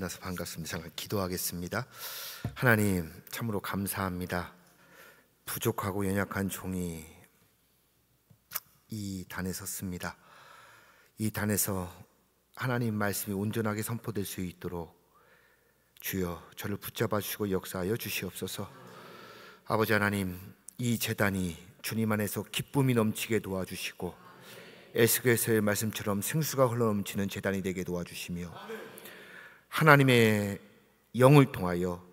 만나서 반갑습니다. 잠깐 기도하겠습니다. 하나님, 참으로 감사합니다. 부족하고 연약한 종이 이 단에 섰습니다. 이 단에서 하나님 말씀이 온전하게 선포될 수 있도록 주여 저를 붙잡아 주시고 역사하여 주시옵소서. 아버지 하나님, 이 제단이 주님 안에서 기쁨이 넘치게 도와주시고 에스겔서의 말씀처럼 생수가 흘러넘치는 제단이 되게 도와주시며 하나님의 영을 통하여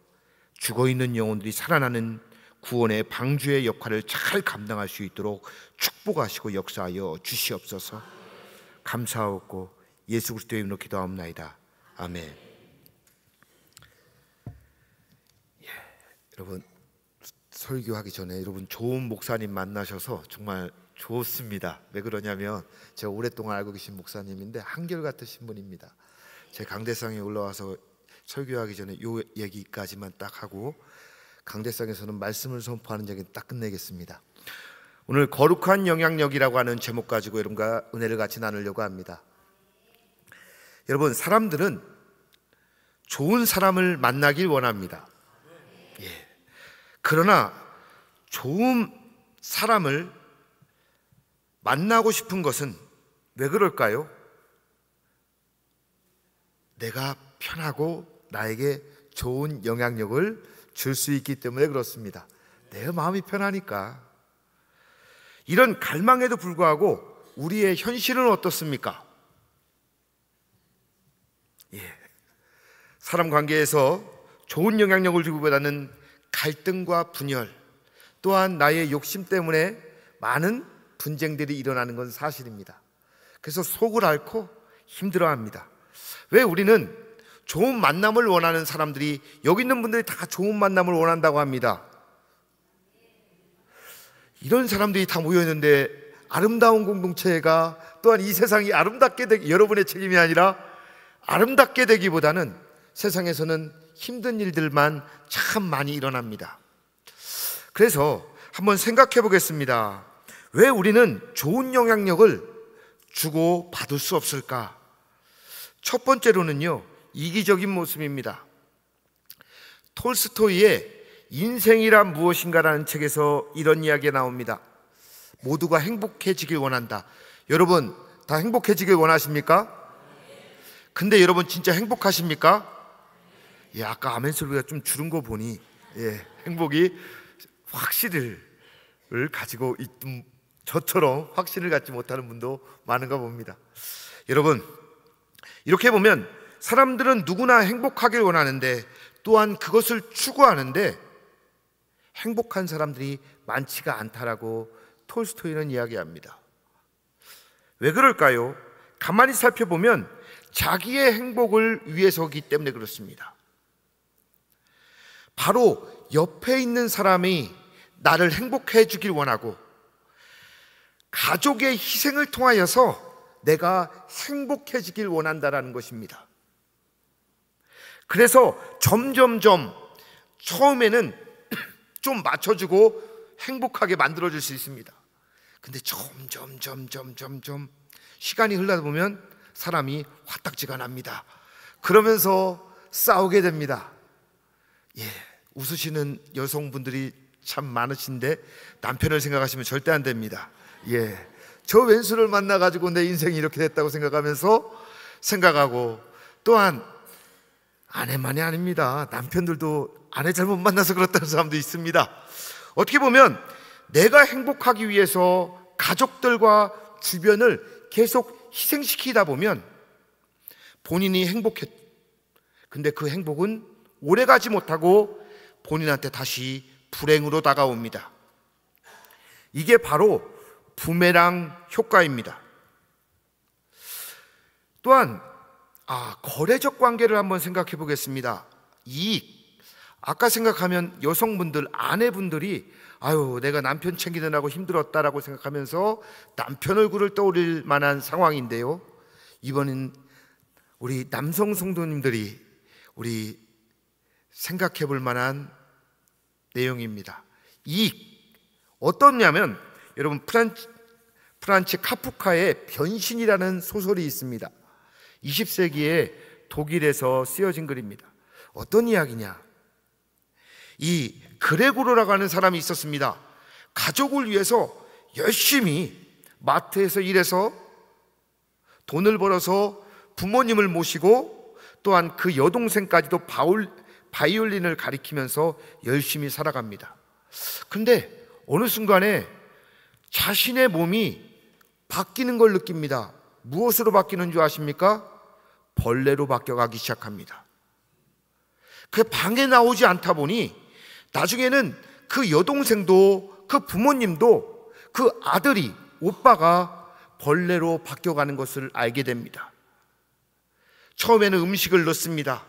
죽어있는 영혼들이 살아나는 구원의 방주의 역할을 잘 감당할 수 있도록 축복하시고 역사하여 주시옵소서. 감사하고 예수 그리스도의 이름으로 기도하옵나이다. 아멘. 여러분, 설교하기 전에 여러분 좋은 목사님 만나셔서 정말 좋습니다. 왜 그러냐면 제가 오랫동안 알고 계신 목사님인데 한결같으신 분입니다. 제 강대상에 올라와서 설교하기 전에 요 얘기까지만 딱 하고 강대상에서는 말씀을 선포하는 얘기는 딱 끝내겠습니다. 오늘 거룩한 영향력이라고 하는 제목 가지고 여러분과 은혜를 같이 나누려고 합니다. 여러분, 사람들은 좋은 사람을 만나길 원합니다. 그러나 좋은 사람을 만나고 싶은 것은 왜 그럴까요? 내가 편하고 나에게 좋은 영향력을 줄 수 있기 때문에 그렇습니다. 내 마음이 편하니까. 이런 갈망에도 불구하고 우리의 현실은 어떻습니까? 사람 관계에서 좋은 영향력을 주고보다는 갈등과 분열, 또한 나의 욕심 때문에 많은 분쟁들이 일어나는 건 사실입니다. 그래서 속을 앓고 힘들어합니다. 왜 우리는 좋은 만남을 원하는 사람들이, 여기 있는 분들이 다 좋은 만남을 원한다고 합니다. 이런 사람들이 다 모여있는데 아름다운 공동체가, 또한 이 세상이 아름답게 되기, 여러분의 책임이 아니라 아름답게 되기보다는 세상에서는 힘든 일들만 참 많이 일어납니다. 그래서 한번 생각해 보겠습니다. 왜 우리는 좋은 영향력을 주고 받을 수 없을까? 첫 번째로는요, 이기적인 모습입니다. 톨스토이의 인생이란 무엇인가라는 책에서 이런 이야기가 나옵니다. 모두가 행복해지길 원한다. 여러분 다 행복해지길 원하십니까? 근데 여러분 진짜 행복하십니까? 아까 아멘 소리가 좀 줄은 거 보니 행복이 확실을 가지고 있던 저처럼 확신을 갖지 못하는 분도 많은가 봅니다. 여러분, 이렇게 보면 사람들은 누구나 행복하길 원하는데 또한 그것을 추구하는데 행복한 사람들이 많지가 않다라고 톨스토이는 이야기합니다. 왜 그럴까요? 가만히 살펴보면 자기의 행복을 위해서이기 때문에 그렇습니다. 바로 옆에 있는 사람이 나를 행복해 주길 원하고 가족의 희생을 통하여서 내가 행복해지길 원한다라는 것입니다. 그래서 점점점 처음에는 좀 맞춰주고 행복하게 만들어줄 수 있습니다. 근데 점점 시간이 흘러다 보면 사람이 화딱지가 납니다. 그러면서 싸우게 됩니다. 웃으시는 여성분들이 참 많으신데 남편을 생각하시면 절대 안 됩니다. 저 왼수를 만나가지고 내 인생이 이렇게 됐다고 생각하고, 또한 아내만이 아닙니다. 남편들도 아내 잘못 만나서 그렇다는 사람도 있습니다. 어떻게 보면 내가 행복하기 위해서 가족들과 주변을 계속 희생시키다 보면 본인이 행복했, 근데 그 행복은 오래가지 못하고 본인한테 다시 불행으로 다가옵니다. 이게 바로 부메랑 효과입니다. 또한 거래적 관계를 한번 생각해 보겠습니다. 이익, 아까 생각하면 여성분들, 아내분들이 내가 남편 챙기느라고 힘들었다라고 생각하면서 남편 얼굴을 떠올릴 만한 상황인데요, 이번엔 우리 남성 성도님들이 우리 생각해 볼 만한 내용입니다. 이익, 어떻냐면 여러분 프란츠 카프카의 변신이라는 소설이 있습니다. 20세기에 독일에서 쓰여진 글입니다. 어떤 이야기냐? 이 그레고로라고 하는 사람이 있었습니다. 가족을 위해서 열심히 마트에서 일해서 돈을 벌어서 부모님을 모시고 또한 그 여동생까지도 바이올린을 가리키면서 열심히 살아갑니다. 근데 어느 순간에 자신의 몸이 바뀌는 걸 느낍니다. 무엇으로 바뀌는 줄 아십니까? 벌레로 바뀌어가기 시작합니다. 그 방에 나오지 않다 보니 나중에는 그 여동생도 그 부모님도 그 아들이, 오빠가 벌레로 바뀌어가는 것을 알게 됩니다. 처음에는 음식을 넣습니다.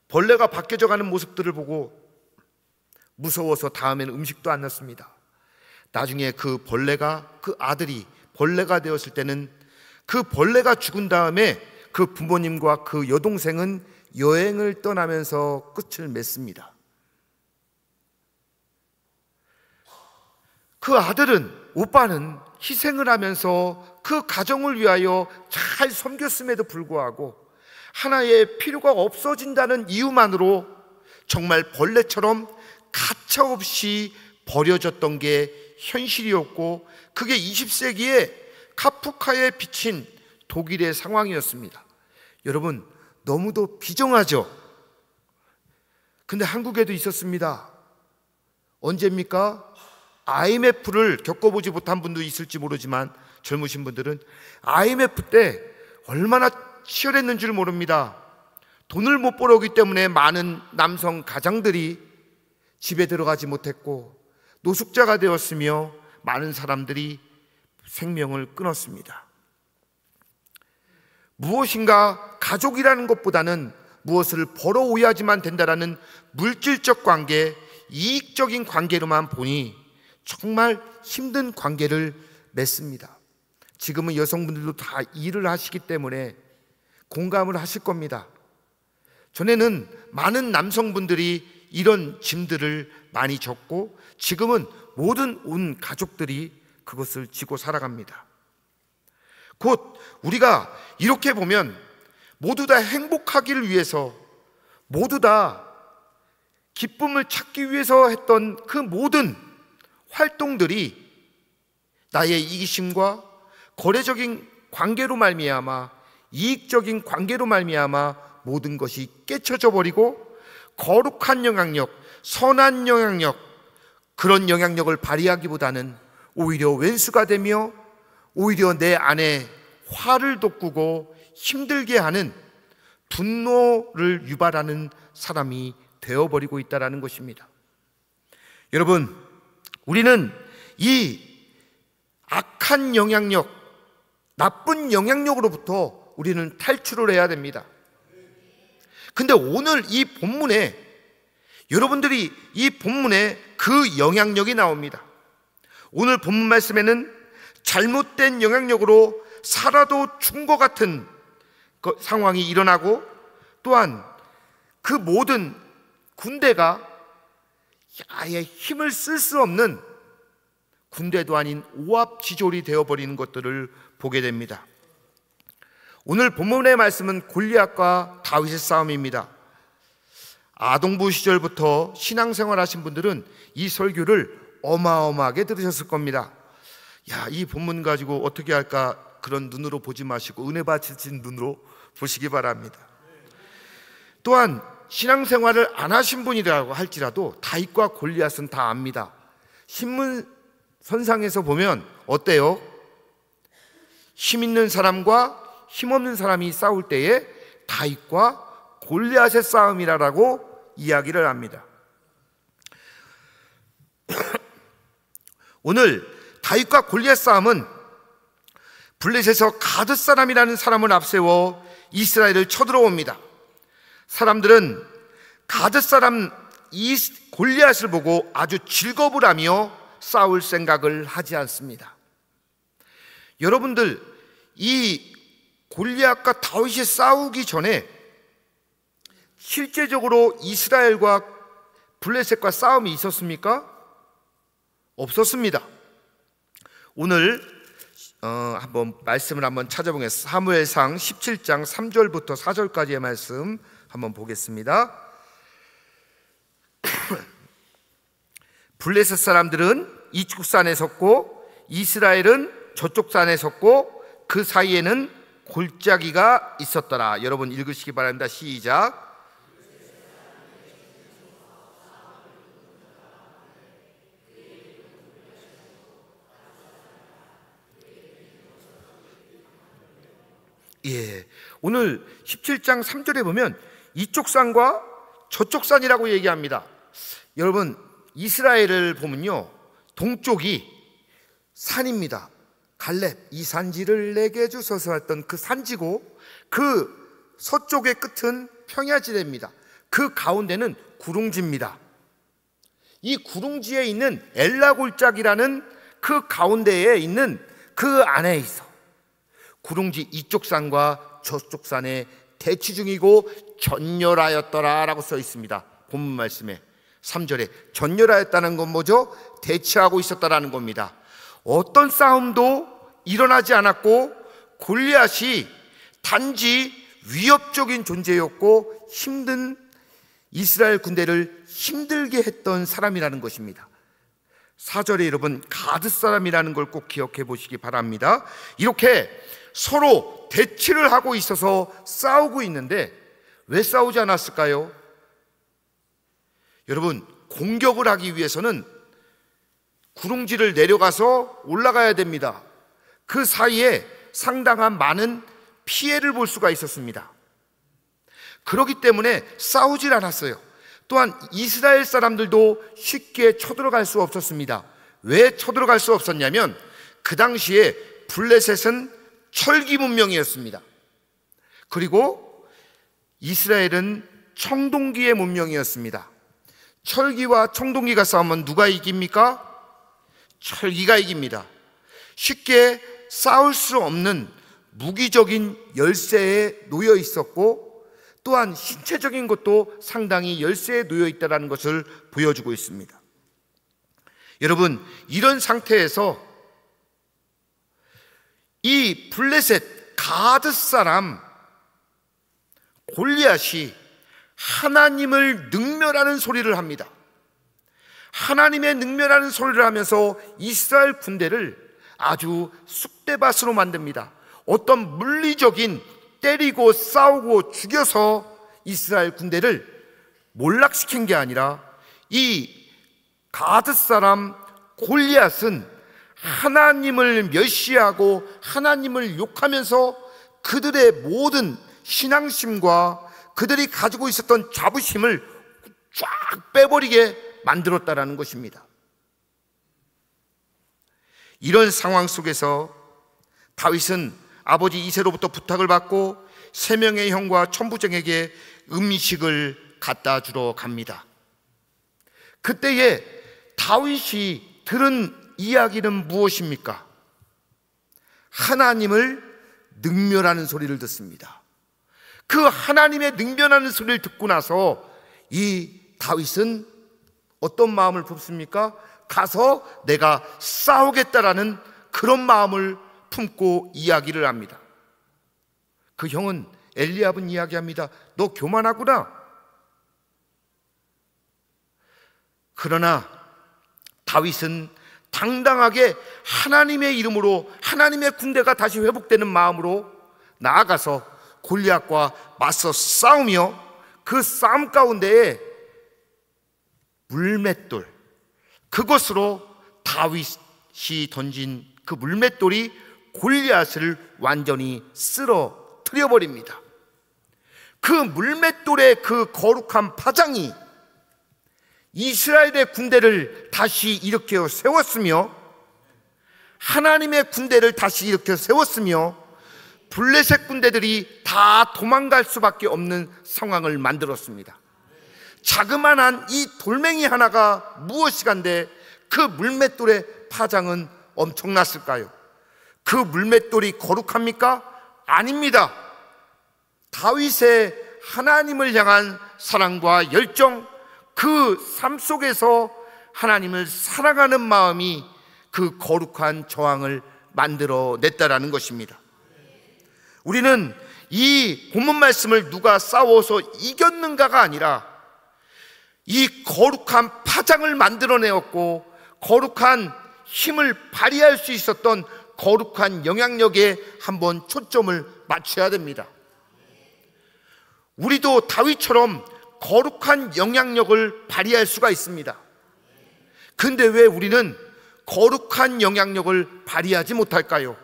벌레가 바뀌어져 가는 모습들을 보고 무서워서 다음에는 음식도 안 넣습니다. 나중에 그 벌레가, 그 아들이 벌레가 되었을 때는 그 벌레가 죽은 다음에 그 부모님과 그 여동생은 여행을 떠나면서 끝을 맺습니다. 그 아들은, 오빠는 희생을 하면서 그 가정을 위하여 잘 섬겼음에도 불구하고 하나의 필요가 없어진다는 이유만으로 정말 벌레처럼 가차없이 버려졌던 게 현실이었고, 그게 20세기에 카프카에 비친 독일의 상황이었습니다. 여러분, 너무도 비정하죠? 근데 한국에도 있었습니다. 언제입니까? IMF를 겪어보지 못한 분도 있을지 모르지만 젊으신 분들은 IMF 때 얼마나 치열했는지를 모릅니다. 돈을 못 벌어오기 때문에 많은 남성 가장들이 집에 들어가지 못했고 노숙자가 되었으며 많은 사람들이 생명을 끊었습니다. 무엇인가 가족이라는 것보다는 무엇을 벌어오야지만 된다라는 물질적 관계, 이익적인 관계로만 보니 정말 힘든 관계를 맺습니다. 지금은 여성분들도 다 일을 하시기 때문에 공감을 하실 겁니다. 전에는 많은 남성분들이 이런 짐들을 많이 졌고 지금은 모든 온 가족들이 그것을 지고 살아갑니다. 곧 우리가 이렇게 보면 모두 다 행복하기를 위해서, 모두 다 기쁨을 찾기 위해서 했던 그 모든 활동들이 나의 이기심과 거래적인 관계로 말미암아, 이익적인 관계로 말미암아 모든 것이 깨쳐져 버리고 거룩한 영향력, 선한 영향력, 그런 영향력을 발휘하기보다는 오히려 왼수가 되며 오히려 내 안에 화를 돋구고 힘들게 하는 분노를 유발하는 사람이 되어버리고 있다는 것입니다. 여러분, 우리는 이 악한 영향력, 나쁜 영향력으로부터 우리는 탈출을 해야 됩니다. 근데 오늘 이 본문에, 여러분들이 이 본문에 그 영향력이 나옵니다. 오늘 본문 말씀에는 잘못된 영향력으로 살아도 죽은 것 같은 상황이 일어나고, 또한 그 모든 군대가 아예 힘을 쓸 수 없는 군대도 아닌 오합지졸이 되어버리는 것들을 보게 됩니다. 오늘 본문의 말씀은 골리앗과 다윗의 싸움입니다. 아동부 시절부터 신앙생활 하신 분들은 이 설교를 어마어마하게 들으셨을 겁니다. 야, 이 본문 가지고 어떻게 할까, 그런 눈으로 보지 마시고 은혜 받으신 눈으로 보시기 바랍니다. 또한 신앙생활을 안 하신 분이라고 할지라도 다윗과 골리앗은 다 압니다. 신문선상에서 보면 어때요? 힘 있는 사람과 힘없는 사람이 싸울 때에 다윗과 골리앗의 싸움이라고 이야기를 합니다. 오늘 다윗과 골리앗 싸움은 블레셋에서 가드 사람이라는 사람을 앞세워 이스라엘을 쳐들어옵니다. 사람들은 가드 사람 이 골리앗을 보고 아주 즐겁을 하며 싸울 생각을 하지 않습니다. 여러분들, 이 골리앗과 다윗이 싸우기 전에 실제적으로 이스라엘과 블레셋과 싸움이 있었습니까? 없었습니다. 오늘 한번 말씀을 한번 찾아보겠습니다. 사무엘상 17장 3절부터 4절까지의 말씀 한번 보겠습니다. 블레셋 사람들은 이쪽 산에 섰고 이스라엘은 저쪽 산에 섰고 그 사이에는 골짜기가 있었더라. 여러분 읽으시기 바랍니다. 시작. 예, 오늘 17장 3절에 보면 이쪽 산과 저쪽 산이라고 얘기합니다. 여러분 이스라엘을 보면요, 동쪽이 산입니다. 갈렙 이 산지를 내게 주소서 했던 그 산지고, 그 서쪽의 끝은 평야지대입니다. 그 가운데는 구릉지입니다. 이 구릉지에 있는 엘라골짜기라는 그 가운데에 있는 그 안에 있어 구릉지 이쪽 산과 저쪽 산에 대치 중이고 전열하였더라 라고 써 있습니다. 본문 말씀에 3절에 전열하였다는 건 뭐죠? 대치하고 있었다라는 겁니다. 어떤 싸움도 일어나지 않았고 골리앗이 단지 위협적인 존재였고 힘든 이스라엘 군대를 힘들게 했던 사람이라는 것입니다. 4절에 여러분 가드 사람이라는 걸 꼭 기억해 보시기 바랍니다. 이렇게 서로 대치를 하고 있어서 싸우고 있는데 왜 싸우지 않았을까요? 여러분 공격을 하기 위해서는 구릉지를 내려가서 올라가야 됩니다. 그 사이에 상당한 많은 피해를 볼 수가 있었습니다. 그렇기 때문에 싸우질 않았어요. 또한 이스라엘 사람들도 쉽게 쳐들어갈 수 없었습니다. 왜 쳐들어갈 수 없었냐면 그 당시에 블레셋은 철기 문명이었습니다. 그리고 이스라엘은 청동기의 문명이었습니다. 철기와 청동기가 싸우면 누가 이깁니까? 철기가 이깁니다. 쉽게 싸울 수 없는 무기적인 열쇠에 놓여 있었고, 또한 신체적인 것도 상당히 열쇠에 놓여 있다는 것을 보여주고 있습니다. 여러분 이런 상태에서 이 블레셋 가드 사람 골리앗이 하나님을 능멸하는 소리를 합니다. 하나님의 능멸하는 소리를 하면서 이스라엘 군대를 아주 쑥대밭으로 만듭니다. 어떤 물리적인 때리고 싸우고 죽여서 이스라엘 군대를 몰락시킨 게 아니라 이 가드 사람 골리앗은 하나님을 멸시하고 하나님을 욕하면서 그들의 모든 신앙심과 그들이 가지고 있었던 자부심을 쫙 빼버리게 만들었다라는 것입니다. 이런 상황 속에서 다윗은 아버지 이새로부터 부탁을 받고 세 명의 형과 천부장에게 음식을 갖다 주러 갑니다. 그때에 다윗이 들은 이야기는 무엇입니까? 하나님을 능멸하는 소리를 듣습니다. 그 하나님의 능멸하는 소리를 듣고 나서 이 다윗은 어떤 마음을 품습니까? 가서 내가 싸우겠다라는 그런 마음을 품고 이야기를 합니다. 그 형은 엘리압은 이야기합니다. 너 교만하구나. 그러나 다윗은 당당하게 하나님의 이름으로 하나님의 군대가 다시 회복되는 마음으로 나아가서 골리앗과 맞서 싸우며 그 싸움 가운데에 물맷돌, 그것으로 다윗이 던진 그 물맷돌이 골리앗을 완전히 쓰러뜨려 버립니다. 그 물맷돌의 그 거룩한 파장이 이스라엘의 군대를 다시 일으켜 세웠으며 하나님의 군대를 다시 일으켜 세웠으며 블레셋 군대들이 다 도망갈 수밖에 없는 상황을 만들었습니다. 자그마한 이 돌멩이 하나가 무엇이간데 그 물맷돌의 파장은 엄청났을까요? 그 물맷돌이 거룩합니까? 아닙니다. 다윗의 하나님을 향한 사랑과 열정, 그 삶 속에서 하나님을 사랑하는 마음이 그 거룩한 저항을 만들어냈다라는 것입니다. 우리는 이 본문 말씀을 누가 싸워서 이겼는가가 아니라 이 거룩한 파장을 만들어내었고 거룩한 힘을 발휘할 수 있었던 거룩한 영향력에 한번 초점을 맞춰야 됩니다. 우리도 다윗처럼 거룩한 영향력을 발휘할 수가 있습니다. 근데 왜 우리는 거룩한 영향력을 발휘하지 못할까요?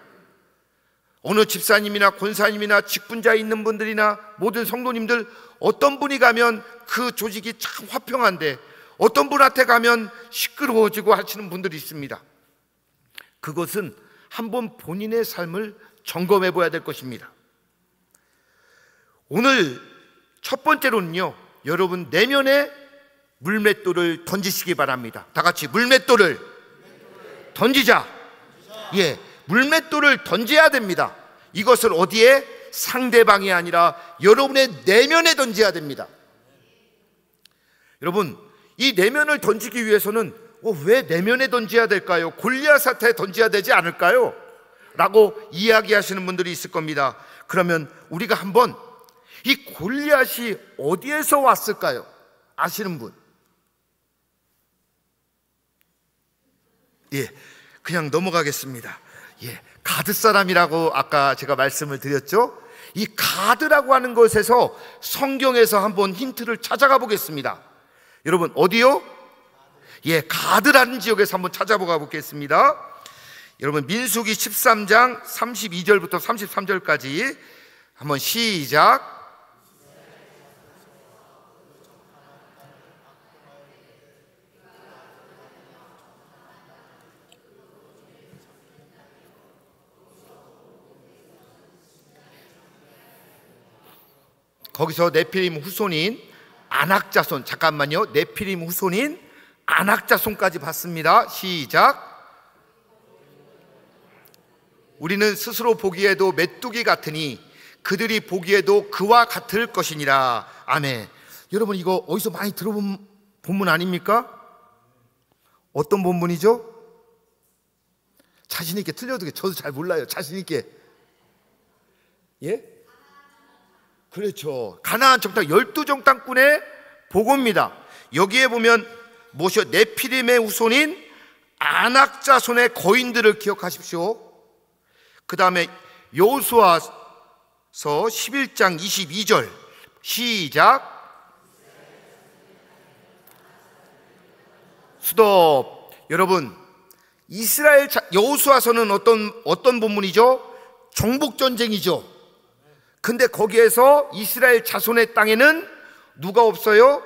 어느 집사님이나 권사님이나 직분자에 있는 분들이나 모든 성도님들, 어떤 분이 가면 그 조직이 참 화평한데 어떤 분한테 가면 시끄러워지고 하시는 분들이 있습니다. 그것은 한번 본인의 삶을 점검해 봐야 될 것입니다. 오늘 첫 번째로는요, 여러분 내면에 물맷돌을 던지시기 바랍니다. 다 같이 물맷돌을 던지자. 예, 물맷돌을 던져야 됩니다. 이것을 어디에? 상대방이 아니라 여러분의 내면에 던져야 됩니다. 여러분, 이 내면을 던지기 위해서는 왜 내면에 던져야 될까요? 골리앗한테 던져야 되지 않을까요? 라고 이야기하시는 분들이 있을 겁니다. 그러면 우리가 한번 이 골리앗이 어디에서 왔을까요? 아시는 분? 예, 그냥 넘어가겠습니다. 예, 가드 사람이라고 아까 제가 말씀을 드렸죠? 이 가드라고 하는 것에서 성경에서 한번 힌트를 찾아가 보겠습니다. 여러분, 어디요? 예, 가드라는 지역에서 한번 찾아보가 보겠습니다. 여러분, 민수기 13장 32절부터 33절까지 한번 시작. 거기서 네피림 후손인 아낙자손, 잠깐만요, 네피림 후손인 아낙자손까지 봤습니다. 시작. 우리는 스스로 보기에도 메뚜기 같으니 그들이 보기에도 그와 같을 것이니라. 아멘. 여러분, 이거 어디서 많이 들어본 본문 아닙니까? 어떤 본문이죠? 자신 있게 틀려도 저도 잘 몰라요. 자신 있게. 예? 그렇죠. 가나안 정탐 12정탐꾼의 보고입니다. 여기에 보면 무엇이요? 네피림의 후손인 아낙자손의 거인들을 기억하십시오. 그 다음에 여호수아서 11장 22절 시작. 스톱. 여러분, 이스라엘 여호수아서는 어떤 본문이죠? 정복전쟁이죠. 근데 거기에서 이스라엘 자손의 땅에는 누가 없어요?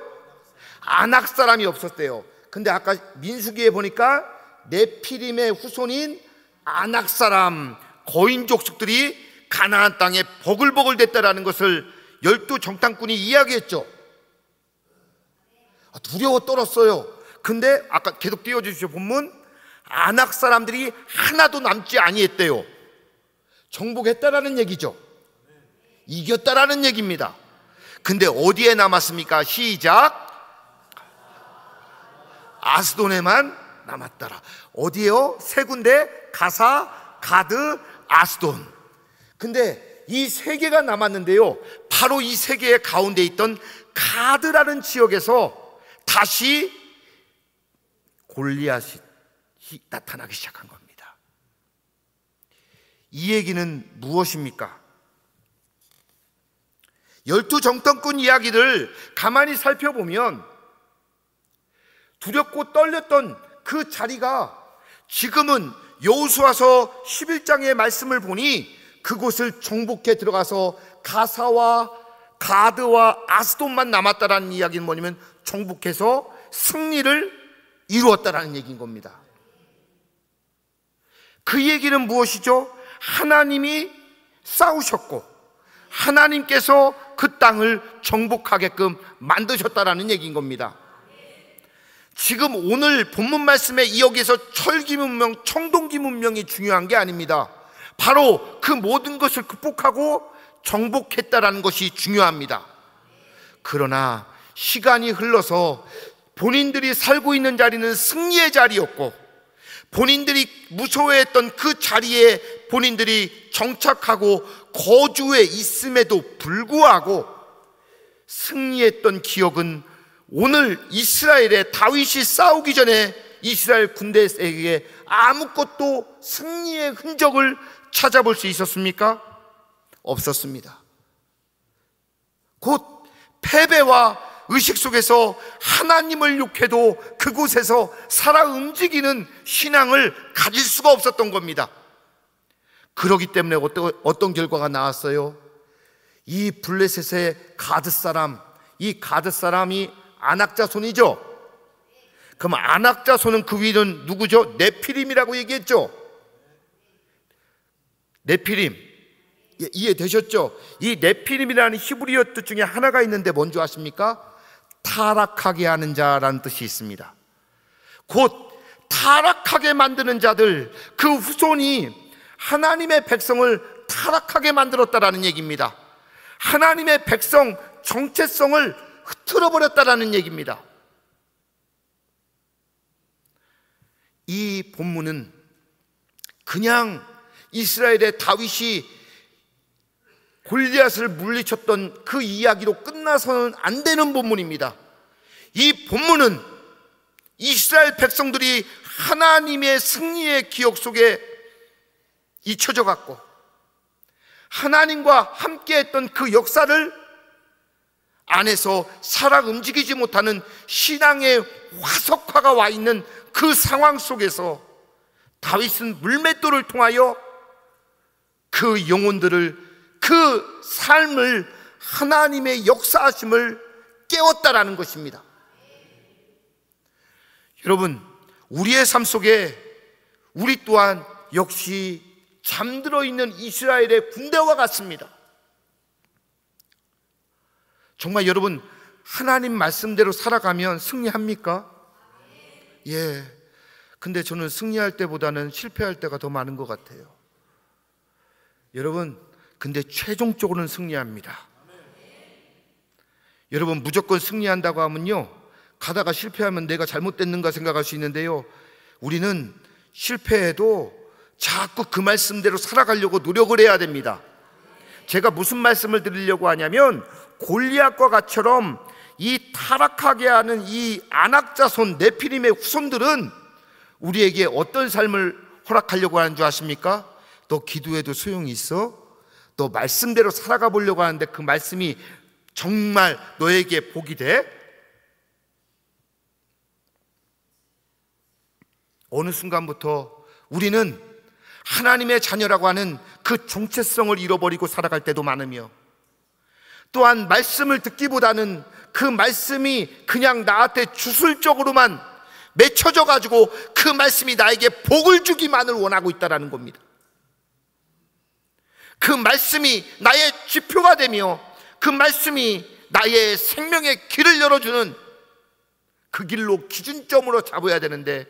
아낙 사람이 없었대요. 근데 아까 민수기에 보니까 네피림의 후손인 아낙 사람 거인 족속들이 가나안 땅에 버글버글 됐다라는 것을 12정탐꾼이 이야기했죠. 두려워 떨었어요. 근데 아까 계속 띄워주시죠. 본문, 아낙 사람들이 하나도 남지 아니했대요. 정복했다라는 얘기죠. 이겼다라는 얘기입니다. 근데 어디에 남았습니까? 시작. 아스돈에만 남았더라. 어디에요? 세 군데, 가사, 가드, 아스돈. 근데 이 세 개가 남았는데요, 바로 이 세 개의 가운데 있던 가드라는 지역에서 다시 골리앗이 나타나기 시작한 겁니다. 이 얘기는 무엇입니까? 12정탐꾼 이야기를 가만히 살펴보면 두렵고 떨렸던 그 자리가 지금은 여호수아서 11장의 말씀을 보니 그곳을 정복해 들어가서 가사와 가드와 아스돈만 남았다라는 이야기는 뭐냐면 정복해서 승리를 이루었다라는 얘기인 겁니다. 그 얘기는 무엇이죠? 하나님이 싸우셨고 하나님께서 그 땅을 정복하게끔 만드셨다라는 얘기인 겁니다. 지금 오늘 본문 말씀에 여기에서 철기문명, 청동기문명이 중요한 게 아닙니다. 바로 그 모든 것을 극복하고 정복했다라는 것이 중요합니다. 그러나 시간이 흘러서 본인들이 살고 있는 자리는 승리의 자리였고 본인들이 무서워했던 그 자리에 본인들이 정착하고 거주해 있음에도 불구하고 승리했던 기억은 오늘 이스라엘의 다윗이 싸우기 전에 이스라엘 군대에게 아무것도 승리의 흔적을 찾아볼 수 있었습니까? 없었습니다. 곧 패배와 의식 속에서 하나님을 욕해도 그곳에서 살아 움직이는 신앙을 가질 수가 없었던 겁니다. 그렇기 때문에 어떤 결과가 나왔어요? 이 블레셋의 가드 사람, 이 가드 사람이 아낙 자손이죠. 그럼 아낙 자손은 그 위는 누구죠? 네피림이라고 얘기했죠. 네피림, 이해되셨죠? 이 네피림이라는 히브리어 뜻 중에 하나가 있는데 뭔지 아십니까? 타락하게 하는 자라는 뜻이 있습니다. 곧 타락하게 만드는 자들, 그 후손이 하나님의 백성을 타락하게 만들었다라는 얘기입니다. 하나님의 백성 정체성을 흐트러 버렸다라는 얘기입니다. 이 본문은 그냥 이스라엘의 다윗이 골리앗을 물리쳤던 그 이야기로 끝나서는 안 되는 본문입니다. 이 본문은 이스라엘 백성들이 하나님의 승리의 기억 속에 잊혀져 갔고 하나님과 함께했던 그 역사를 안에서 살아 움직이지 못하는 신앙의 화석화가 와 있는 그 상황 속에서 다윗은 물맷돌을 통하여 그 영혼들을, 그 삶을, 하나님의 역사하심을 깨웠다라는 것입니다. 여러분, 우리의 삶 속에 우리 또한 역시 잠들어 있는 이스라엘의 군대와 같습니다. 정말 여러분, 하나님 말씀대로 살아가면 승리합니까? 예. 근데 저는 승리할 때보다는 실패할 때가 더 많은 것 같아요. 여러분, 근데 최종적으로는 승리합니다. 여러분, 무조건 승리한다고 하면요, 가다가 실패하면 내가 잘못됐는가 생각할 수 있는데요, 우리는 실패해도 자꾸 그 말씀대로 살아가려고 노력을 해야 됩니다. 제가 무슨 말씀을 드리려고 하냐면, 골리앗과 같처럼 이 타락하게 하는 이 아낙 자손 네피림의 후손들은 우리에게 어떤 삶을 허락하려고 하는 줄 아십니까? 너 기도해도 소용이 있어? 너 말씀대로 살아가 보려고 하는데 그 말씀이 정말 너에게 복이 돼? 어느 순간부터 우리는 하나님의 자녀라고 하는 그 정체성을 잃어버리고 살아갈 때도 많으며, 또한 말씀을 듣기보다는 그 말씀이 그냥 나한테 주술적으로만 맺혀져 가지고 그 말씀이 나에게 복을 주기만을 원하고 있다는 겁니다. 그 말씀이 나의 지표가 되며 그 말씀이 나의 생명의 길을 열어주는 그 길로 기준점으로 잡아야 되는데,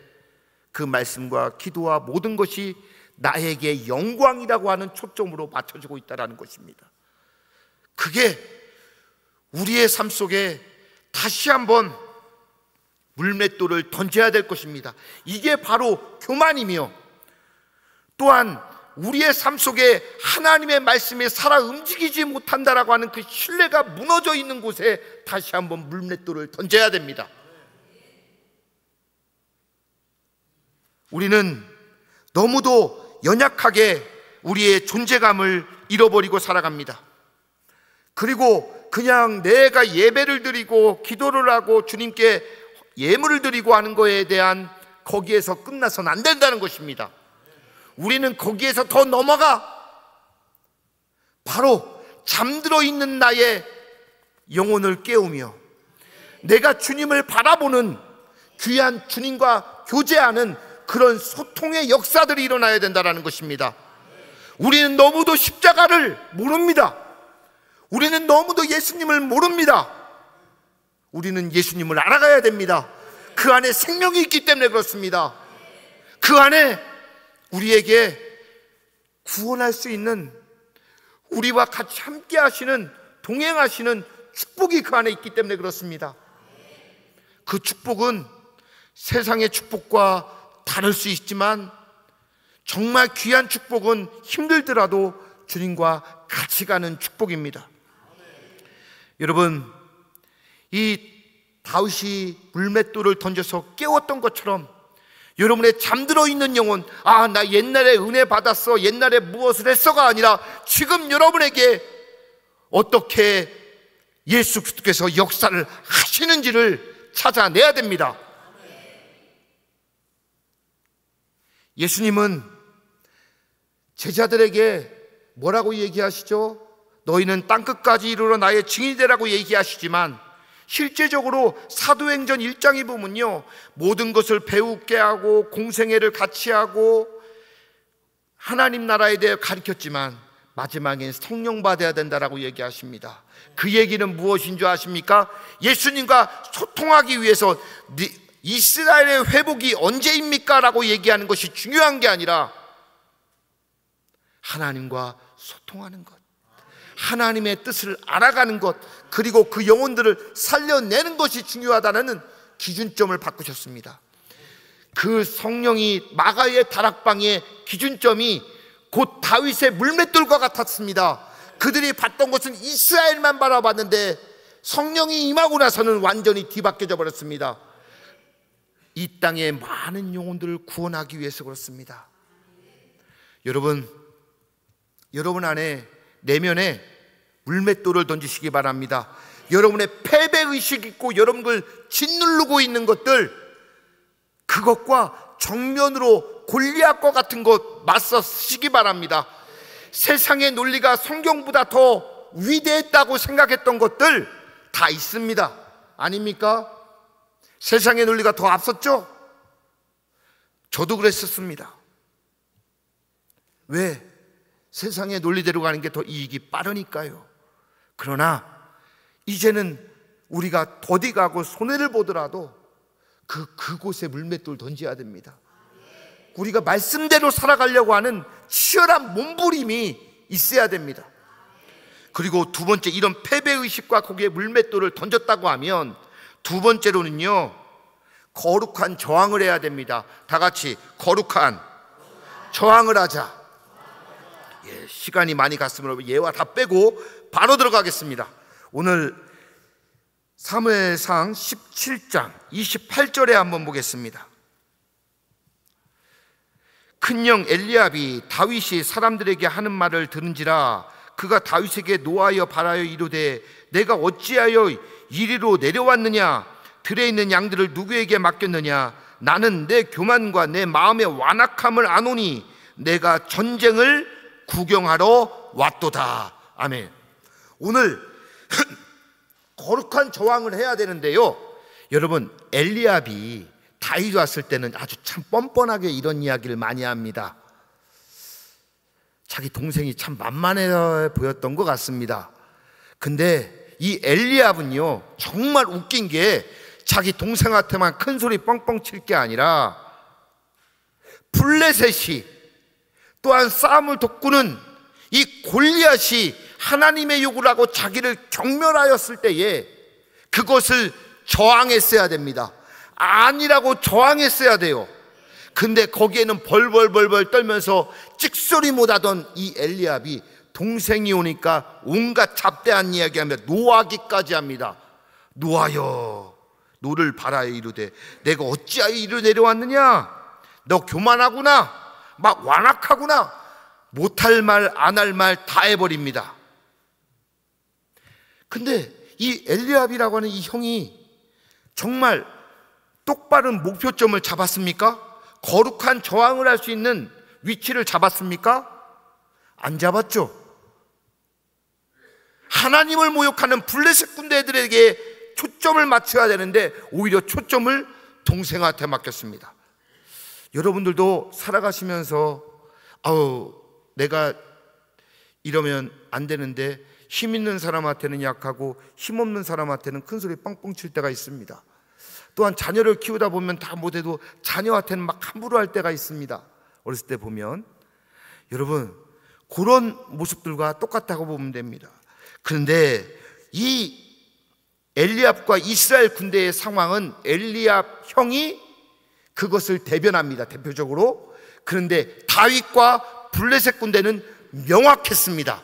그 말씀과 기도와 모든 것이 나에게 영광이라고 하는 초점으로 맞춰지고 있다는 것입니다. 그게 우리의 삶 속에 다시 한번 물맷돌을 던져야 될 것입니다. 이게 바로 교만이며, 또한 우리의 삶 속에 하나님의 말씀에 살아 움직이지 못한다라고 하는 그 신뢰가 무너져 있는 곳에 다시 한번 물맷돌을 던져야 됩니다. 우리는 너무도 연약하게 우리의 존재감을 잃어버리고 살아갑니다. 그리고 그냥 내가 예배를 드리고 기도를 하고 주님께 예물을 드리고 하는 것에 대한 거기에서 끝나서는 안 된다는 것입니다. 우리는 거기에서 더 넘어가 바로 잠들어 있는 나의 영혼을 깨우며 내가 주님을 바라보는 귀한 주님과 교제하는 그런 소통의 역사들이 일어나야 된다는 것입니다. 우리는 너무도 십자가를 모릅니다. 우리는 너무도 예수님을 모릅니다. 우리는 예수님을 알아가야 됩니다. 그 안에 생명이 있기 때문에 그렇습니다. 그 안에 우리에게 구원할 수 있는, 우리와 같이 함께 하시는, 동행하시는 축복이 그 안에 있기 때문에 그렇습니다. 그 축복은 세상의 축복과 다를 수 있지만 정말 귀한 축복은 힘들더라도 주님과 같이 가는 축복입니다. 여러분, 이 다윗이 물맷돌을 던져서 깨웠던 것처럼 여러분의 잠들어 있는 영혼, 나 옛날에 은혜 받았어, 옛날에 무엇을 했어가 아니라 지금 여러분에게 어떻게 예수 그리스도께서 역사를 하시는지를 찾아내야 됩니다. 예수님은 제자들에게 뭐라고 얘기하시죠? 너희는 땅끝까지 이르러 나의 증인이 되라고 얘기하시지만 실제적으로 사도행전 1장에 보면요, 모든 것을 배우게 하고 공생애를 같이 하고 하나님 나라에 대해 가르쳤지만 마지막엔 성령 받아야 된다라고 얘기하십니다. 그 얘기는 무엇인 줄 아십니까? 예수님과 소통하기 위해서 이스라엘의 회복이 언제입니까? 라고 얘기하는 것이 중요한 게 아니라 하나님과 소통하는 것, 하나님의 뜻을 알아가는 것, 그리고 그 영혼들을 살려내는 것이 중요하다는 기준점을 바꾸셨습니다. 그 성령이 마가의 다락방의 기준점이 곧 다윗의 물맷돌과 같았습니다. 그들이 봤던 것은 이스라엘만 바라봤는데 성령이 임하고 나서는 완전히 뒤바뀌어져 버렸습니다. 이 땅의 많은 영혼들을 구원하기 위해서 그렇습니다. 여러분 안에 내면에 물맷돌을 던지시기 바랍니다. 여러분의 패배의식 있고 여러분을 짓누르고 있는 것들, 그것과 정면으로 골리앗과 같은 것 맞서시기 바랍니다. 세상의 논리가 성경보다 더 위대했다고 생각했던 것들 다 있습니다. 아닙니까? 세상의 논리가 더 앞섰죠? 저도 그랬었습니다. 왜? 세상의 논리대로 가는 게 더 이익이 빠르니까요. 그러나 이제는 우리가 더디 가고 손해를 보더라도 그곳에 물맷돌 던져야 됩니다. 우리가 말씀대로 살아가려고 하는 치열한 몸부림이 있어야 됩니다. 그리고 두 번째, 이런 패배의식과 거기에 물맷돌을 던졌다고 하면 두 번째로는요, 거룩한 저항을 해야 됩니다. 다 같이 거룩한 저항을 하자. 시간이 많이 갔으므로 예와 다 빼고 바로 들어가겠습니다. 오늘 사무엘상 17장 28절에 한번 보겠습니다. 큰형 엘리압이 다윗이 사람들에게 하는 말을 들은지라 그가 다윗에게 노하여 바라여 이르되 내가 어찌하여 이리로 내려왔느냐? 들에 있는 양들을 누구에게 맡겼느냐? 나는 내 교만과 내 마음의 완악함을 아노니 내가 전쟁을 구경하러 왔도다. 아멘. 오늘 거룩한 저항을 해야 되는데요, 여러분, 엘리압이 다윗 왔을 때는 아주 참 뻔뻔하게 이런 이야기를 많이 합니다. 자기 동생이 참 만만해 보였던 것 같습니다. 근데 이 엘리압은요, 정말 웃긴 게 자기 동생한테만 큰 소리 뻥뻥 칠 게 아니라 블레셋이 또한 싸움을 돋구는 이 골리앗이 하나님의 요구를 하고 자기를 경멸하였을 때에 그것을 저항했어야 됩니다. 아니라고 저항했어야 돼요. 근데 거기에는 벌벌벌벌 떨면서 찍소리 못하던 이 엘리압이 동생이 오니까 온갖 잡대한 이야기하며 노하기까지 합니다. 노하여 노를 바라에 이르되 내가 어찌하여 이리로 내려왔느냐? 너 교만하구나, 막 완악하구나, 못할 말 안 할 말 다 해버립니다. 근데 이 엘리압이라고 하는 이 형이 정말 똑바른 목표점을 잡았습니까? 거룩한 저항을 할 수 있는 위치를 잡았습니까? 안 잡았죠. 하나님을 모욕하는 블레셋 군대들에게 초점을 맞춰야 되는데 오히려 초점을 동생한테 맡겼습니다. 여러분들도 살아가시면서 내가 이러면 안 되는데 힘 있는 사람한테는 약하고 힘 없는 사람한테는 큰 소리 뻥뻥 칠 때가 있습니다. 또한 자녀를 키우다 보면 다 못해도 자녀한테는 막 함부로 할 때가 있습니다. 어렸을 때 보면 여러분 그런 모습들과 똑같다고 보면 됩니다. 그런데 이 엘리압과 이스라엘 군대의 상황은 엘리압 형이 그것을 대변합니다, 대표적으로. 그런데 다윗과 블레셋 군대는 명확했습니다.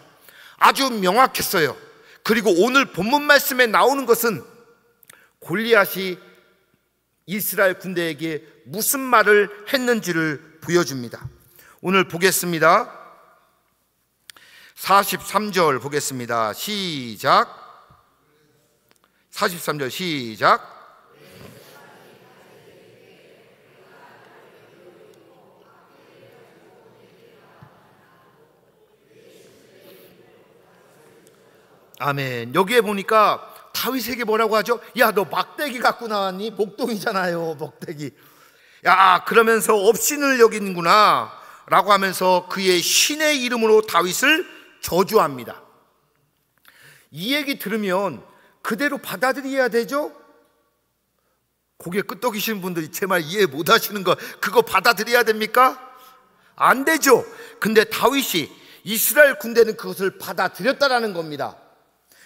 아주 명확했어요. 그리고 오늘 본문 말씀에 나오는 것은 골리앗이 이스라엘 군대에게 무슨 말을 했는지를 보여줍니다. 오늘 보겠습니다. 43절 보겠습니다. 시작. 43절 시작. 아멘. 여기에 보니까 다윗에게 뭐라고 하죠? 야, 너 막대기 갖고 나왔니? 목동이잖아요, 목대기. 야, 그러면서 업신을 여기는구나 라고 하면서 그의 신의 이름으로 다윗을 저주합니다. 이 얘기 들으면 그대로 받아들여야 되죠? 고개 끄덕이시는 분들이 제 말 이해 못 하시는 거, 그거 받아들여야 됩니까? 안 되죠. 근데 다윗이, 이스라엘 군대는 그것을 받아들였다라는 겁니다.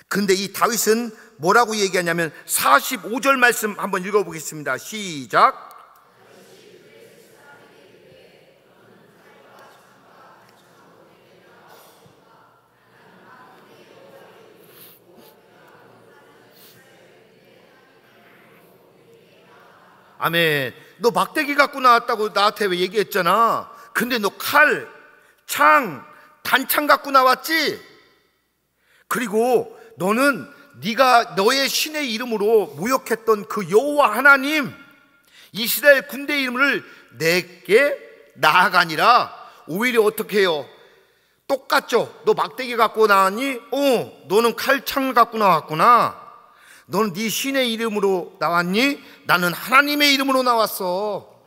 근데 이 다윗은 뭐라고 얘기하냐면 45절 말씀 한번 읽어보겠습니다. 시작. 아멘. 너 막대기 갖고 나왔다고 나한테 왜 얘기했잖아. 근데 너 칼, 창, 단창 갖고 나왔지? 그리고 너는 네가 너의 신의 이름으로 모욕했던 그 여호와 하나님, 이스라엘 군대 이름을 내게 나아가니라. 오히려 어떻게 해요? 똑같죠. 너 막대기 갖고 나왔니? 너는 칼창 갖고 나왔구나. 너는 네 신의 이름으로 나왔니? 나는 하나님의 이름으로 나왔어.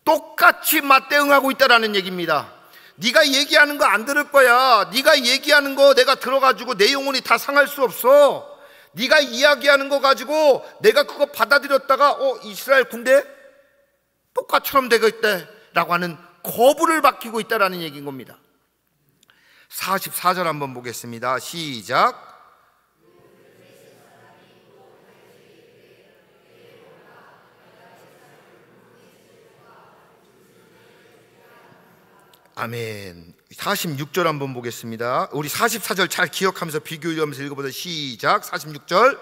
똑같이 맞대응하고 있다라는 얘기입니다. 네가 얘기하는 거 안 들을 거야. 네가 얘기하는 거 내가 들어가지고 내 영혼이 다 상할 수 없어. 네가 이야기하는 거 가지고 내가 그거 받아들였다가 이스라엘 군대 똑같처럼 되겠다 라고 하는 거부를 받기고 있다라는 얘기인 겁니다. 44절 한번 보겠습니다. 시작. 아멘. 46절 한번 보겠습니다. 우리 44절 잘 기억하면서 비교하면서 읽어보자. 시작. 46절.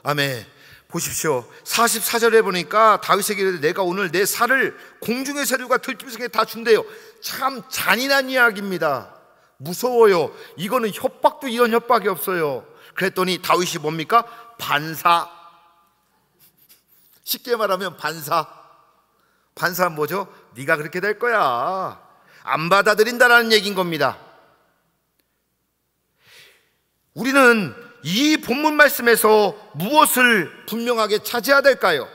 아멘. 보십시오. 44절에 보니까 다윗에게 이르되 내가 오늘 내 살을 공중의 새들과 들짐승에 다 준대요. 참 잔인한 이야기입니다. 무서워요. 이거는 협박도 이런 협박이 없어요. 그랬더니 다윗이 뭡니까? 반사. 쉽게 말하면 반사. 반사는 뭐죠? 네가 그렇게 될 거야. 안 받아들인다라는 얘기인 겁니다. 우리는 이 본문 말씀에서 무엇을 분명하게 찾아야 될까요?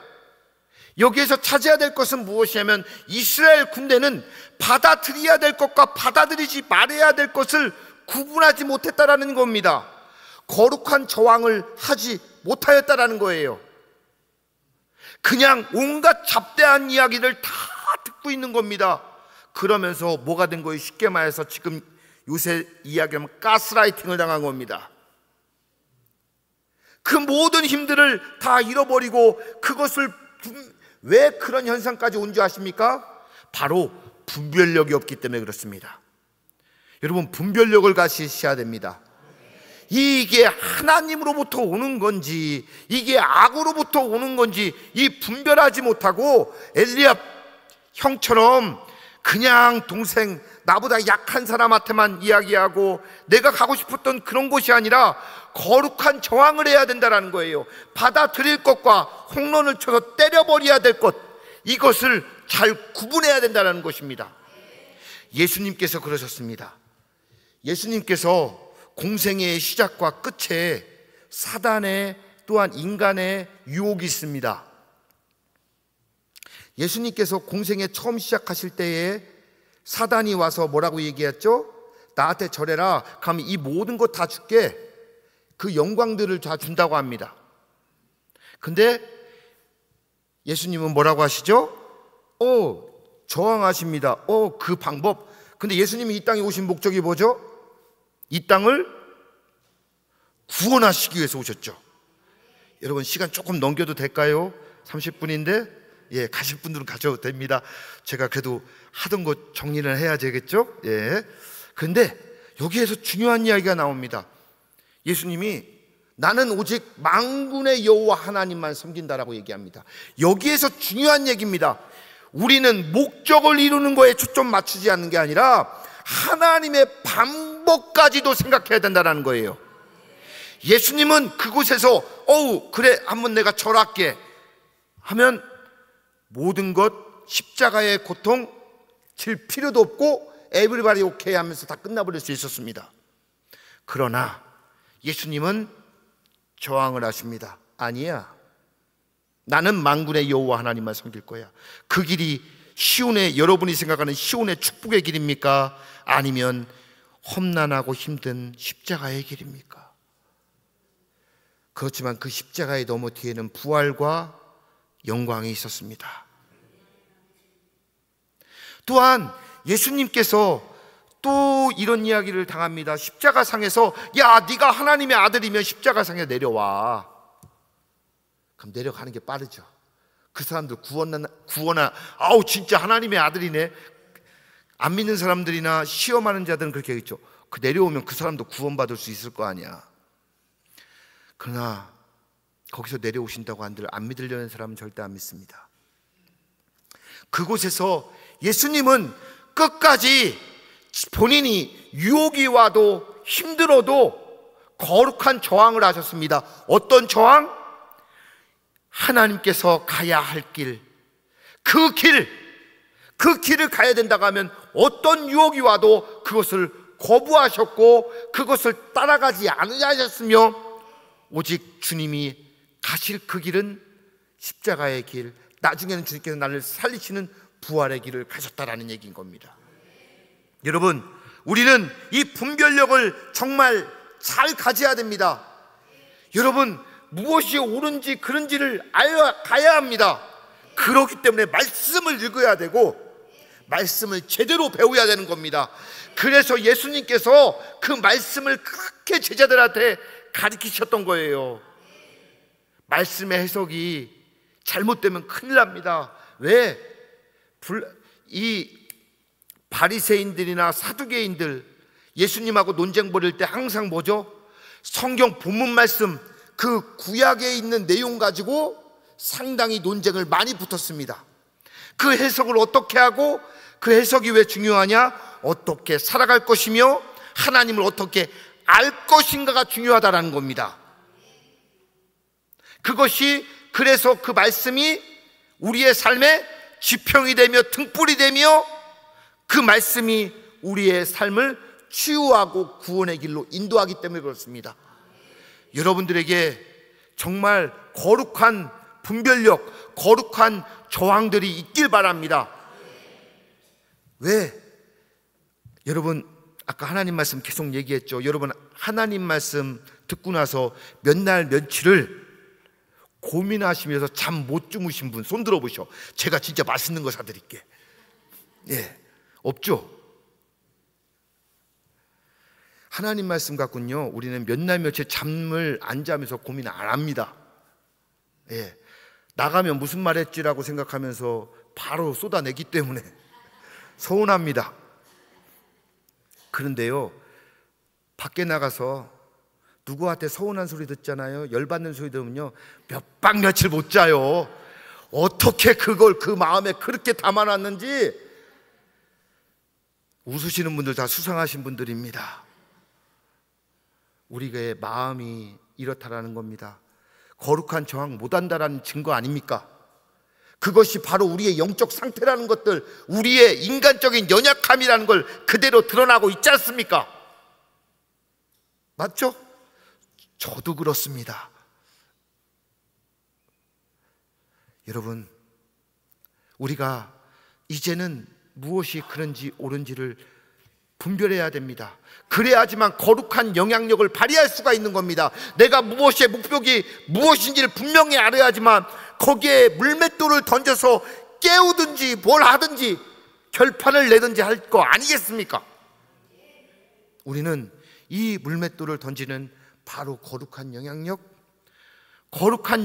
여기에서 찾아야 될 것은 무엇이냐면 이스라엘 군대는 받아들여야 될 것과 받아들이지 말아야 될 것을 구분하지 못했다라는 겁니다. 거룩한 저항을 하지 못하였다라는 거예요. 그냥 온갖 잡대한 이야기를 다 듣고 있는 겁니다. 그러면서 뭐가 된 거예요? 쉽게 말해서 지금 요새 이야기하면 가스라이팅을 당한 겁니다. 그 모든 힘들을 다 잃어버리고 그것을 왜 그런 현상까지 온 줄 아십니까? 바로 분별력이 없기 때문에 그렇습니다. 여러분, 분별력을 가지셔야 됩니다. 이게 하나님으로부터 오는 건지 이게 악으로부터 오는 건지 이 분별하지 못하고 엘리압 형처럼 그냥 동생 나보다 약한 사람한테만 이야기하고 내가 가고 싶었던 그런 곳이 아니라 거룩한 저항을 해야 된다는 거예요. 받아들일 것과 홈런을 쳐서 때려버려야 될 것, 이것을 잘 구분해야 된다는 것입니다. 예수님께서 그러셨습니다. 예수님께서 공생의 시작과 끝에 사단의 또한 인간의 유혹이 있습니다. 예수님께서 공생에 처음 시작하실 때에 사단이 와서 뭐라고 얘기했죠? 나한테 절해라. 그러면 이 모든 것 다 줄게. 그 영광들을 다 준다고 합니다. 근데 예수님은 뭐라고 하시죠? 저항하십니다. 그 방법. 근데 예수님이 이 땅에 오신 목적이 뭐죠? 이 땅을 구원하시기 위해서 오셨죠. 여러분, 시간 조금 넘겨도 될까요? 30분인데 가실 분들은 가셔도 됩니다. 제가 그래도 하던 거 정리를 해야 되겠죠? 근데 여기에서 중요한 이야기가 나옵니다. 예수님이 나는 오직 만군의 여호와 하나님만 섬긴다라고 얘기합니다. 여기에서 중요한 얘기입니다. 우리는 목적을 이루는 거에 초점 맞추지 않는 게 아니라 하나님의 방법까지도 생각해야 된다는 거예요. 예수님은 그곳에서 그래 한번 내가 절할게 하면 모든 것 십자가의 고통 질 필요도 없고 에브리바디 오케이 하면서 다 끝나버릴 수 있었습니다. 그러나 예수님은 저항을 하십니다. 아니야, 나는 만군의 여호와 하나님만 섬길 거야. 그 길이 시온의, 여러분이 생각하는 시온의 축복의 길입니까? 아니면 험난하고 힘든 십자가의 길입니까? 그렇지만 그 십자가의 너머 뒤에는 부활과 영광이 있었습니다. 또한 예수님께서 또 이런 이야기를 당합니다. 십자가상에서 야, 네가 하나님의 아들이면 십자가상에 내려와. 그럼 내려가는 게 빠르죠. 그 사람들 진짜 하나님의 아들이네. 안 믿는 사람들이나 시험하는 자들은 그렇게 하겠죠. 그 내려오면 그 사람도 구원받을 수 있을 거 아니야. 그러나 거기서 내려오신다고 한들 안 믿으려는 사람은 절대 안 믿습니다. 그곳에서 예수님은 끝까지 본인이 유혹이 와도 힘들어도 거룩한 저항을 하셨습니다. 어떤 저항? 하나님께서 가야 할 길, 그 길을 가야 된다고 하면 어떤 유혹이 와도 그것을 거부하셨고 그것을 따라가지 않으셨으며 오직 주님이 가실 그 길은 십자가의 길, 나중에는 주님께서 나를 살리시는 부활의 길을 가셨다라는 얘기인 겁니다. 여러분, 우리는 이 분별력을 정말 잘 가져야 됩니다. 여러분, 무엇이 옳은지 그른지를 가야 합니다. 그렇기 때문에 말씀을 읽어야 되고 말씀을 제대로 배워야 되는 겁니다. 그래서 예수님께서 그 말씀을 그렇게 제자들한테 가르치셨던 거예요. 말씀의 해석이 잘못되면 큰일 납니다. 왜? 이 바리새인들이나 사두개인들 예수님하고 논쟁 벌일 때 항상 뭐죠? 성경 본문 말씀 그 구약에 있는 내용 가지고 상당히 논쟁을 많이 붙었습니다. 그 해석을 어떻게 하고 그 해석이 왜 중요하냐? 어떻게 살아갈 것이며 하나님을 어떻게 알 것인가가 중요하다는 겁니다. 그것이 그래서 그 말씀이 우리의 삶에 지평이 되며 등불이 되며 그 말씀이 우리의 삶을 치유하고 구원의 길로 인도하기 때문에 그렇습니다. 여러분들에게 정말 거룩한 분별력, 거룩한 저항들이 있길 바랍니다. 왜? 여러분, 아까 하나님 말씀 계속 얘기했죠. 여러분, 하나님 말씀 듣고 나서 몇 날 며칠을 고민하시면서 잠 못 주무신 분 손 들어보셔. 제가 진짜 맛있는 거 사드릴게. 없죠? 하나님 말씀 갖고는요, 우리는 몇 날 며칠 잠을 안 자면서 고민 안 합니다. 나가면 무슨 말 했지라고 생각하면서 바로 쏟아내기 때문에 서운합니다. 그런데요, 밖에 나가서 누구한테 서운한 소리 듣잖아요. 열받는 소리 들으면요, 몇 밤 며칠 못 자요. 어떻게 그걸 그 마음에 그렇게 담아놨는지. 웃으시는 분들 다 수상하신 분들입니다. 우리의 마음이 이렇다라는 겁니다. 거룩한 저항 못한다라는 증거 아닙니까? 그것이 바로 우리의 영적 상태라는 것들, 우리의 인간적인 연약함이라는 걸 그대로 드러나고 있지 않습니까? 맞죠? 저도 그렇습니다. 여러분, 우리가 이제는 무엇이 그런지 옳은지를 분별해야 됩니다. 그래야지만 거룩한 영향력을 발휘할 수가 있는 겁니다. 내가 무엇의 목표가 무엇인지를 분명히 알아야지만 거기에 물맷돌을 던져서 깨우든지 뭘 하든지 결판을 내든지 할 거 아니겠습니까? 우리는 이 물맷돌을 던지는 바로 거룩한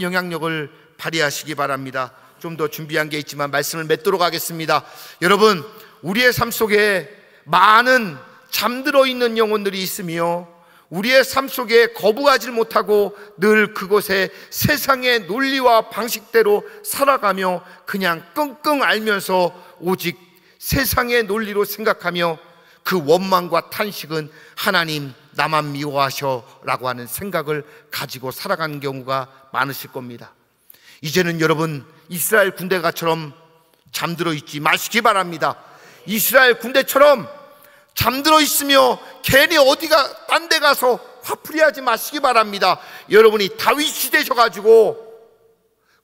영향력을 발휘하시기 바랍니다. 좀 더 준비한 게 있지만 말씀을 맺도록 하겠습니다. 여러분, 우리의 삶 속에 많은 잠들어 있는 영혼들이 있으며 우리의 삶 속에 거부하지 못하고 늘 그곳에 세상의 논리와 방식대로 살아가며 그냥 끙끙 앓면서 오직 세상의 논리로 생각하며 그 원망과 탄식은 하나님 나만 미워하셔 라고 하는 생각을 가지고 살아가는 경우가 많으실 겁니다. 이제는 여러분, 이스라엘 군대가처럼 잠들어 있지 마시기 바랍니다. 이스라엘 군대처럼 잠들어 있으며 괜히 어디가 딴 데 가서 화풀이하지 마시기 바랍니다. 여러분이 다윗이 되셔가지고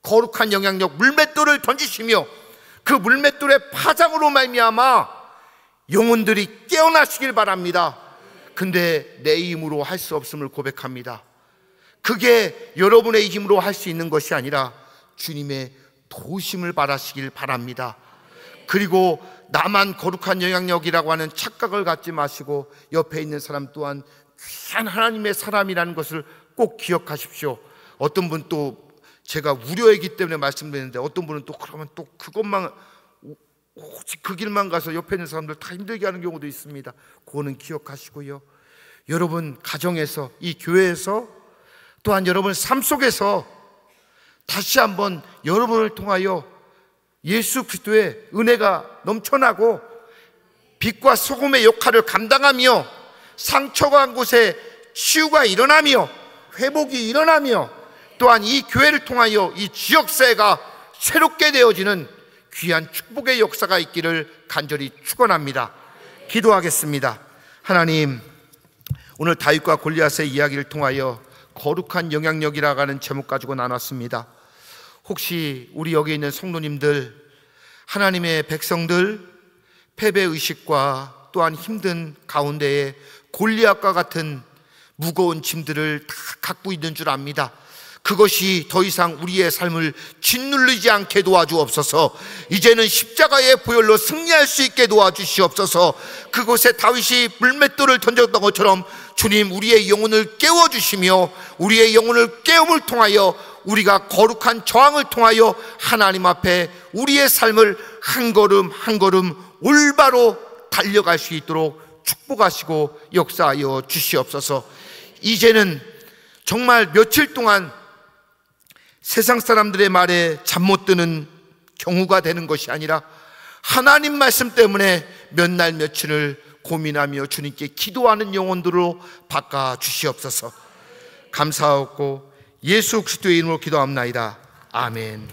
거룩한 영향력 물맷돌을 던지시며 그 물맷돌의 파장으로 말미암아 영혼들이 깨어나시길 바랍니다. 근데 내 힘으로 할 수 없음을 고백합니다. 그게 여러분의 힘으로 할 수 있는 것이 아니라 주님의 도우심을 바라시길 바랍니다. 그리고 나만 거룩한 영향력이라고 하는 착각을 갖지 마시고 옆에 있는 사람 또한 귀한 하나님의 사람이라는 것을 꼭 기억하십시오. 어떤 분 또 제가 우려이기 때문에 말씀드리는데 어떤 분은 또 그러면 또 그것만 오직 그 길만 가서 옆에 있는 사람들 다 힘들게 하는 경우도 있습니다. 그거는 기억하시고요. 여러분 가정에서, 이 교회에서, 또한 여러분 삶 속에서 다시 한번 여러분을 통하여 예수 그리스도의 은혜가 넘쳐나고 빛과 소금의 역할을 감당하며 상처가 한 곳에 치유가 일어나며 회복이 일어나며 또한 이 교회를 통하여 이 지역사회가 새롭게 되어지는 귀한 축복의 역사가 있기를 간절히 축원합니다. 기도하겠습니다. 하나님, 오늘 다윗과 골리앗의 이야기를 통하여 거룩한 영향력이라고 하는 제목 가지고 나눴습니다. 혹시 우리 여기 있는 성도님들, 하나님의 백성들, 패배의식과 또한 힘든 가운데에 골리앗과 같은 무거운 짐들을 다 갖고 있는 줄 압니다. 그것이 더 이상 우리의 삶을 짓누르지 않게 도와주옵소서. 이제는 십자가의 보혈로 승리할 수 있게 도와주시옵소서. 그곳에 다윗이 물맷돌을 던졌던 것처럼 주님, 우리의 영혼을 깨워주시며 우리의 영혼을 깨움을 통하여 우리가 거룩한 저항을 통하여 하나님 앞에 우리의 삶을 한 걸음 한 걸음 올바로 달려갈 수 있도록 축복하시고 역사하여 주시옵소서. 이제는 정말 며칠 동안 세상 사람들의 말에 잠 못 드는 경우가 되는 것이 아니라 하나님 말씀 때문에 몇 날 며칠을 고민하며 주님께 기도하는 영혼들로 바꿔 주시옵소서. 감사하고 예수 그리스도의 이름으로 기도합나이다. 아멘.